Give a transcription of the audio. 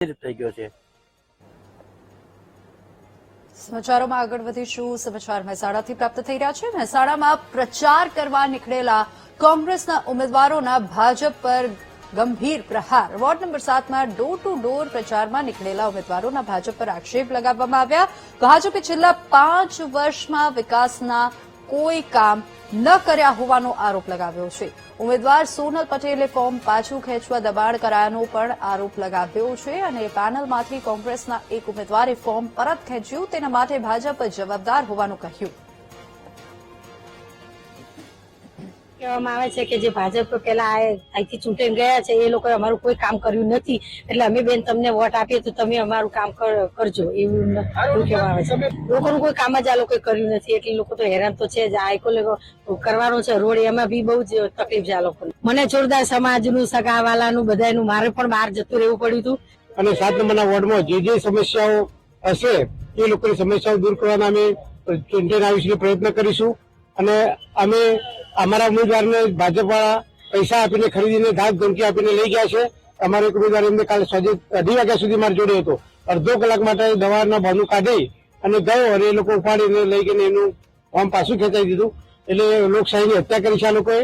થઈ ગયો છે। સમાચારોમાં આગળ વધીશું। સમાચાર મહેસાણાથી પ્રાપ્ત થઈ રહ્યા છે। મહેસાણામાં પ્રચાર કરવા નીકળેલા કોંગ્રેસના ઉમેદવારોના ભાજપ પર ગંભીર પ્રહાર। વોર્ડ નંબર 7માં ડોર ટુ ડોર પ્રચારમાં નીકળેલા ઉમેદવારોના ભાજપ પર આક્ષેપ લગાવવામાં આવ્યા। ભાજપે છેલ્લા 5 વર્ષમાં વિકાસના કોઈ કામ ન કર્યા હોવાનો આરોપ લગાવ્યો છે। ઉમેદવાર સોનલ પટેલે ફોર્મ પાછું ખેંચવા દબાણ કરાયાનો પણ આરોપ લગાવ્યો છે અને પેનલમાંથી કોંગ્રેસના એક ઉમેદવારે ફોર્મ પરત ખેંચ્યું, તેના માટે ભાજપ જવાબદાર હોવાનું કહ્યું। કહેવામાં આવે છે કે જે ભાજપ પેલા અહીંથી ચૂંટાઈને ગયા છે એ લોકોએ અમારું કોઈ કામ કર્યું નથી, એટલે અમે બેન તમને વોટ આપીએ તો તમે અમારું કામ કરજો, એવું કહેવામાં આવે છે। લોકોનું કોઈ કામ જ આ લોકોએ કર્યું નથી, એટલે લોકો તો હેરાન તો છે જ। આ એક કરવાનો છે રોડ, એમાં બી બહુ જ તકલીફ છે આ લોકોને। મને જોરદાર સમાજનું, સગાવાલાનું, બધાનું મારે પણ બહાર જતું રહેવું પડ્યું હતું અને 7 નંબરના વોર્ડમાં જે સમસ્યાઓ હશે એ લોકોની સમસ્યાઓ દૂર કરવાના અમે ચૂંટણી આવીશું પ્રયત્ન કરીશું અને અમે અમારા ઉમેદવારને ભાજપવાળા પૈસા આપીને ખરીદીને ધાક ધમકી આપીને લઈ ગયા છે। અમારો એક ઉમેદવાર એમને કાલે સાંજે 2:30 વાગ્યા સુધી મારે જોડે હતો, અડધો કલાક માટે દવાના બહાનું કાઢી અને ગયો અને એ લોકો ઉપાડીને લઈ ગઈને એનું ફોર્મ પાછું ખેંચાઈ દીધું। એટલે લોકશાહીની હત્યા કરી છે આ લોકોએ।